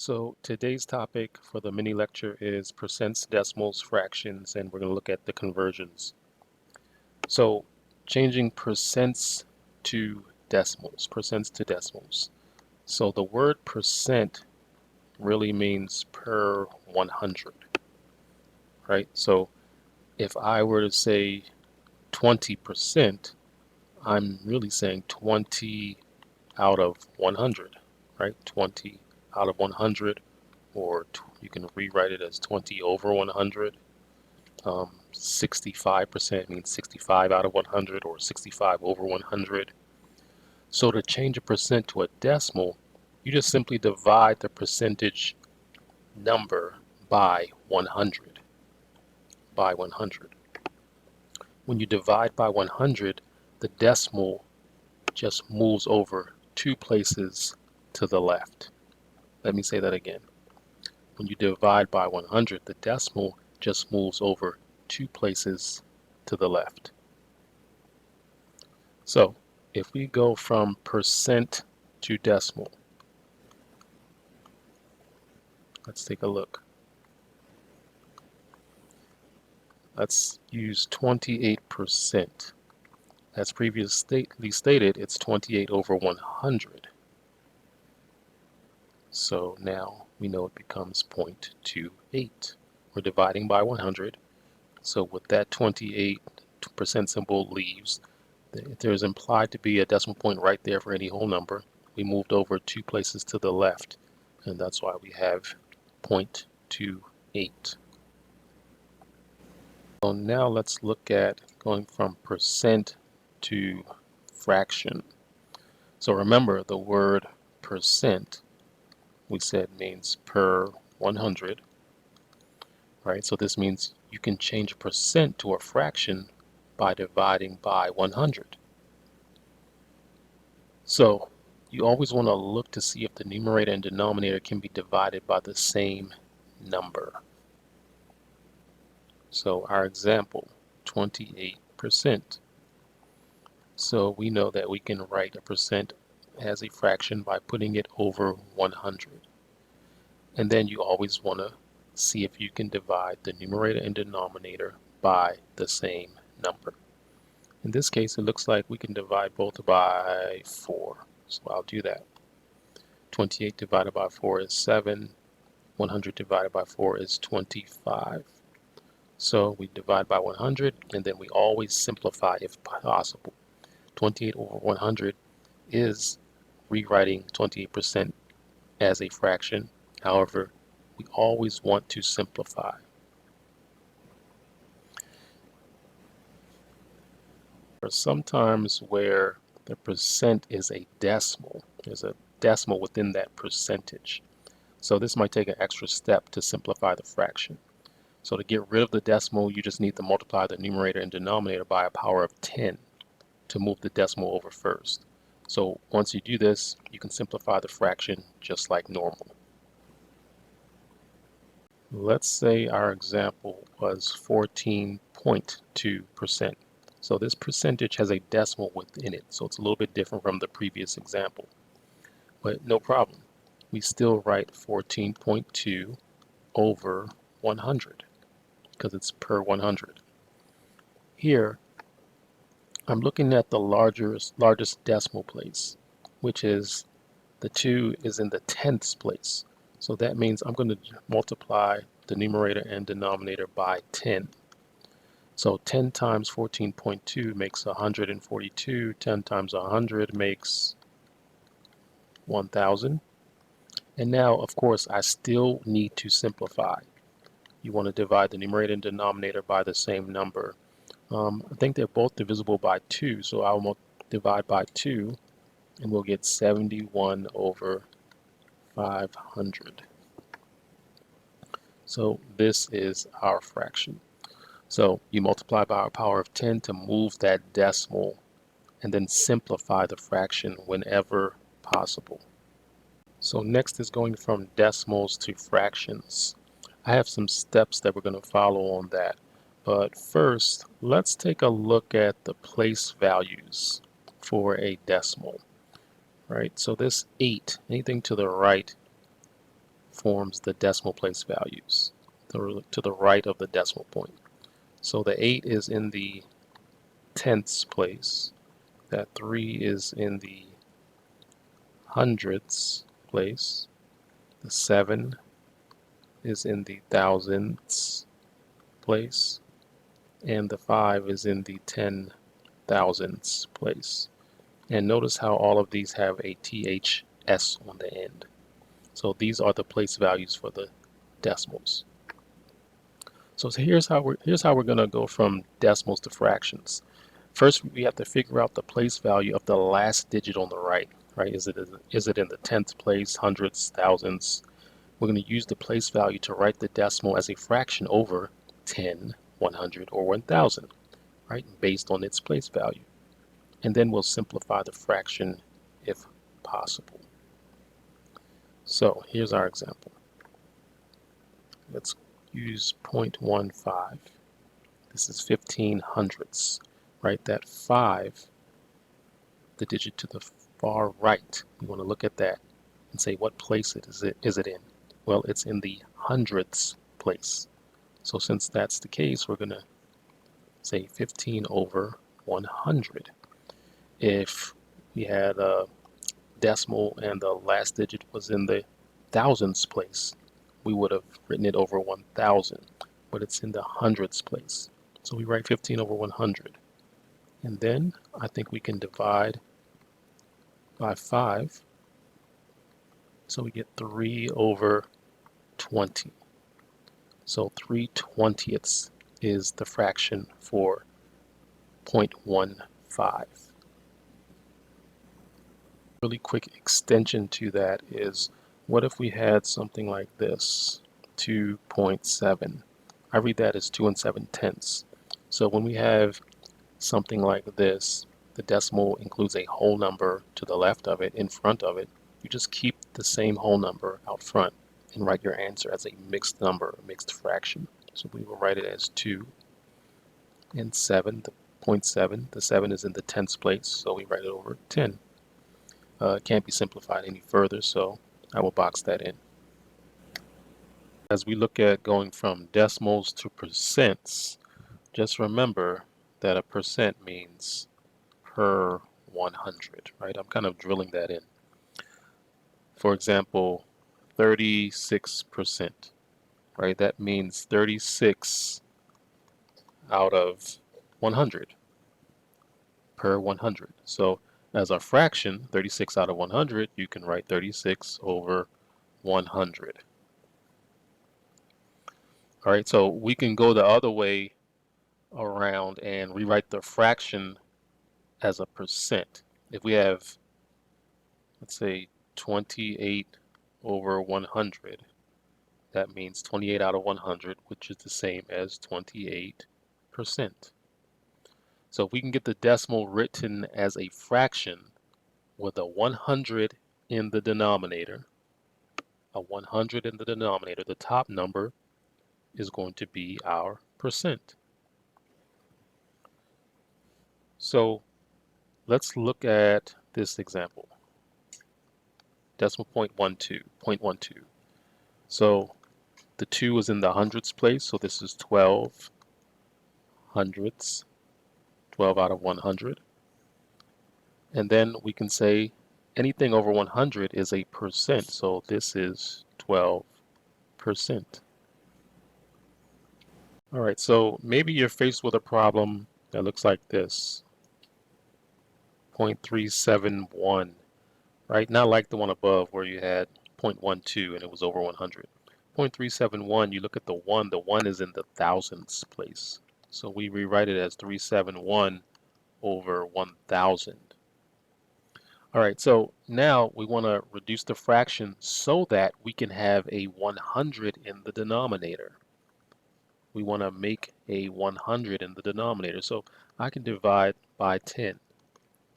So today's topic for the mini lecture is percents, decimals, fractions, and we're going to look at the conversions. So changing percents to decimals. So the word percent really means per 100, right? So if I were to say 20%, I'm really saying 20 out of 100, right? 20 out of 100, or you can rewrite it as 20 over 100. 65% means 65 out of 100 or 65 over 100. So to change a percent to a decimal, you just simply divide the percentage number by 100. By 100. When you divide by 100, the decimal just moves over 2 places to the left. Let me say that again. When you divide by 100, the decimal just moves over 2 places to the left. So if we go from percent to decimal, let's take a look. Let's use 28%. As previously stated, it's 28 over 100. So now we know it becomes 0.28. We're dividing by 100. So with that 28% symbol leaves, there's implied to be a decimal point right there for any whole number. We moved over 2 places to the left, and that's why we have 0.28. So now let's look at going from percent to fraction. So remember, the word percent, we said, means per 100, right? So this means you can change a percent to a fraction by dividing by 100. So you always want to look to see if the numerator and denominator can be divided by the same number. So our example, 28%. So we know that we can write a percent as a fraction by putting it over 100. And then you always want to see if you can divide the numerator and denominator by the same number. In this case, it looks like we can divide both by 4. So I'll do that. 28 divided by 4 is 7. 100 divided by 4 is 25. So we divide by 100, and then we always simplify if possible. 28 over 100 is rewriting 28% as a fraction. However, we always want to simplify. Or sometimes where the percent is a decimal, there's a decimal within that percentage. So this might take an extra step to simplify the fraction. So to get rid of the decimal, you just need to multiply the numerator and denominator by a power of 10 to move the decimal over first. So once you do this, you can simplify the fraction just like normal. Let's say our example was 14.2%. So this percentage has a decimal within it, so it's a little bit different from the previous example. But no problem. We still write 14.2 over 100 because it's per 100. Here, I'm looking at the largest decimal place, which is the 2 is in the tenths place. So that means I'm going to multiply the numerator and denominator by 10. So 10 times 14.2 makes 142. 10 times 100 makes 1,000. And now, of course, I still need to simplify. You want to divide the numerator and denominator by the same number. I think they're both divisible by 2, so I'll divide by 2, and we'll get 71 over 500. So this is our fraction. So you multiply by a power of 10 to move that decimal, and then simplify the fraction whenever possible. So next is going from decimals to fractions. I have some steps that we're going to follow on that. But first, let's take a look at the place values for a decimal. Right, so this 8, anything to the right forms the decimal place values to the right of the decimal point. So the 8 is in the tenths place, that 3 is in the hundredths place, the 7 is in the thousandths place, and the 5 is in the 10,000ths place. And notice how all of these have a THS on the end. So these are the place values for the decimals. So here's how we're going to go from decimals to fractions. First, we have to figure out the place value of the last digit on the right. Right? Is it in the tenth place, hundredths, thousandths? We're going to use the place value to write the decimal as a fraction over 10, 100, or 1000, right? Based on its place value. And then we'll simplify the fraction if possible. So here's our example. Let's use 0.15. This is 15 hundredths, right? That 5, the digit to the far right, you want to look at that and say what place is it in? Well, it's in the hundredths place. So since that's the case, we're going to say 15 over 100. If we had a decimal and the last digit was in the thousandths place, we would have written it over 1000, but it's in the hundredths place. So we write 15 over 100. And then I think we can divide by 5. So we get 3 over 20. So 3/20ths is the fraction for 0.15. Really quick extension to that is, what if we had something like this, 2.7? I read that as 2 7/10. So when we have something like this, the decimal includes a whole number to the left of it, in front of it. You just keep the same whole number out front and write your answer as a mixed number, a mixed fraction. So we will write it as 2 and 7, the 0.7. The 7 is in the tenths place, so we write it over 10. It can't be simplified any further, so I will box that in. As we look at going from decimals to percents, just remember that a percent means per 100, right? I'm kind of drilling that in. For example, 36%, right? That means 36 out of 100 per 100. So as a fraction, 36 out of 100, you can write 36 over 100. All right, so we can go the other way around and rewrite the fraction as a percent. If we have, let's say, 28 over 100, that means 28 out of 100, which is the same as 28%. So if we can get the decimal written as a fraction with a 100 in the denominator, the top number is going to be our percent. So let's look at this example. Decimal point 0.12. So the 2 is in the hundredths place, so this is 12 hundredths, 12 out of 100. And then we can say anything over 100 is a percent, so this is 12%. All right, so maybe you're faced with a problem that looks like this. 0.371, right? Not like the one above where you had 0.12 and it was over 100. 0.371, you look at the 1 is in the thousandths place. So we rewrite it as 371 over 1000. All right, so now we want to reduce the fraction so that we can have a 100 in the denominator. We want to make a 100 in the denominator. So I can divide by 10,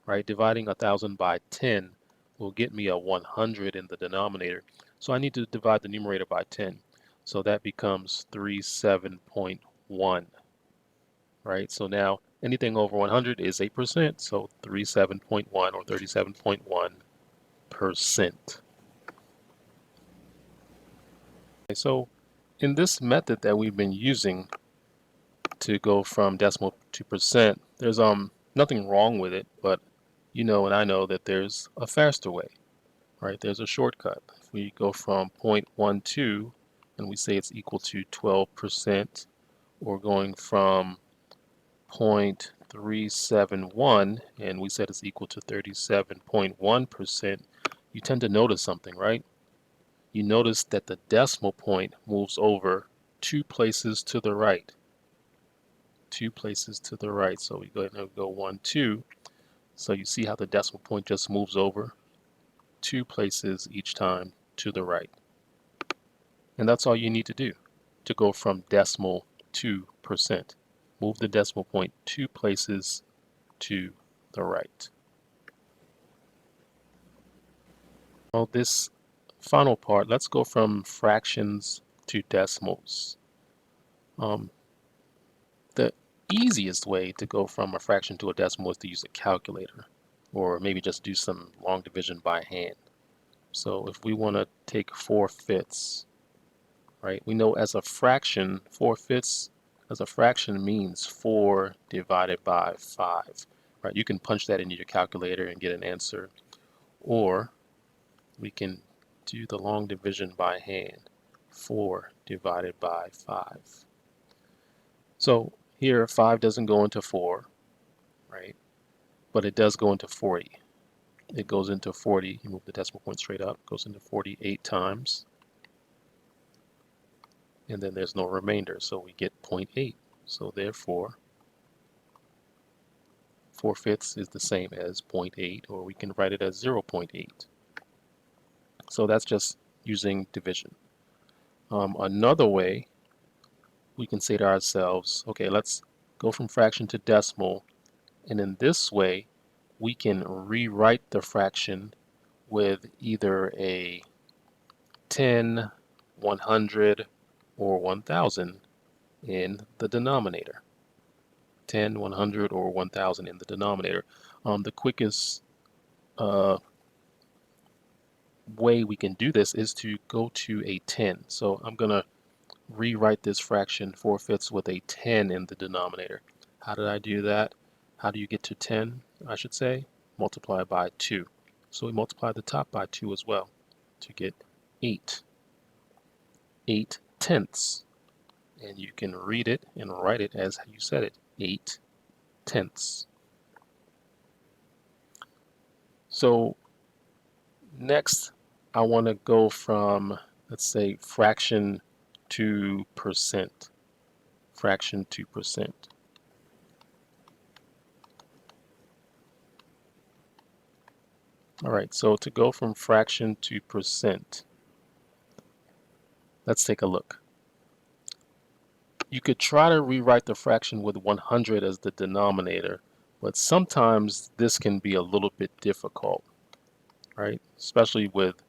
right? Dividing 1000 by 10 will get me a 100 in the denominator. So I need to divide the numerator by 10. So that becomes 37.1, right? So now anything over 100 is a percent. So 37.1 or 37.1%. Okay, so in this method that we've been using to go from decimal to percent, there's nothing wrong with it, but you know and I know that there's a faster way, right? There's a shortcut. If we go from 0.12 and we say it's equal to 12%, or going from 0.371 and we said it's equal to 37.1%, you tend to notice something, right? You notice that the decimal point moves over 2 places to the right. 2 places to the right. So we go ahead and go 1, 2. So you see how the decimal point just moves over 2 places each time to the right. And that's all you need to do to go from decimal to percent. Move the decimal point 2 places to the right. Well, this final part, let's go from fractions to decimals. The easiest way to go from a fraction to a decimal is to use a calculator, or maybe just do some long division by hand. So if we want to take 4/5, right? We know as a fraction, 4/5 as a fraction means 4 divided by 5, right? You can punch that into your calculator and get an answer, or we can do the long division by hand. 4 divided by 5. So here 5 doesn't go into 4, right? But it does go into 40. It goes into 40. You move the decimal point straight up, goes into 48 times. And then there's no remainder, so we get 0.8. So therefore, 4/5 is the same as 0.8, or we can write it as 0.8. So that's just using division. Another way, we can say to ourselves, okay, let's go from fraction to decimal, and in this way, we can rewrite the fraction with either a 10, 100, or 1000 in the denominator. 10, 100, or 1000 in the denominator. The quickest way we can do this is to go to a 10. So I'm going to rewrite this fraction 4/5 with a 10 in the denominator. How did I do that? How do you get to 10, I should say? Multiply by 2. So we multiply the top by 2 as well to get 8. 8/10. And you can read it and write it as you said it, 8/10. So next, I want to go from, let's say, fraction to percent. Fraction to percent. All right, so to go from fraction to percent, let's take a look. You could try to rewrite the fraction with 100 as the denominator, but sometimes this can be a little bit difficult, right? Especially with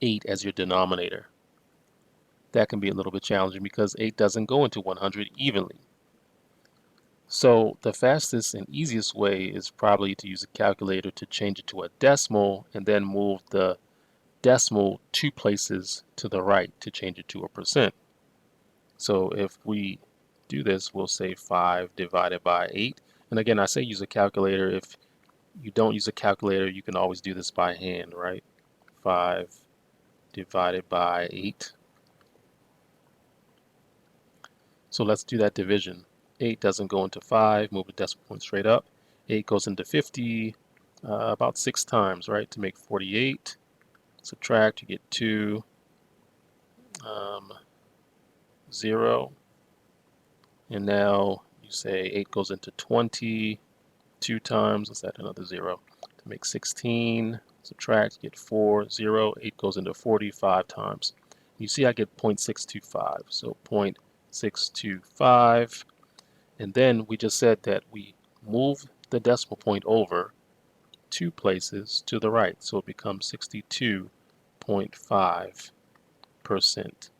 8 as your denominator. That can be a little bit challenging because 8 doesn't go into 100 evenly. So the fastest and easiest way is probably to use a calculator to change it to a decimal and then move the decimal 2 places to the right to change it to a percent. So if we do this, we'll say 5 divided by 8. And again, I say use a calculator. If you don't use a calculator, you can always do this by hand, right? 5 divided by 8. So let's do that division. 8 doesn't go into 5, move the decimal point straight up. 8 goes into 50 about 6 times, right, to make 48. Subtract, you get 2, 0. And now you say 8 goes into 20 2 times. Let's add another 0 to make 16. Subtract, you get 4, 0. 8 goes into 45 times. You see I get 0.625. So 0.625. And then we just said that we move the decimal point over 2 places to the right. So it becomes 62.5%.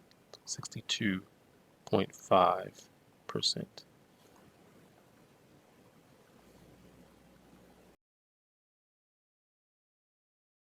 62.5%.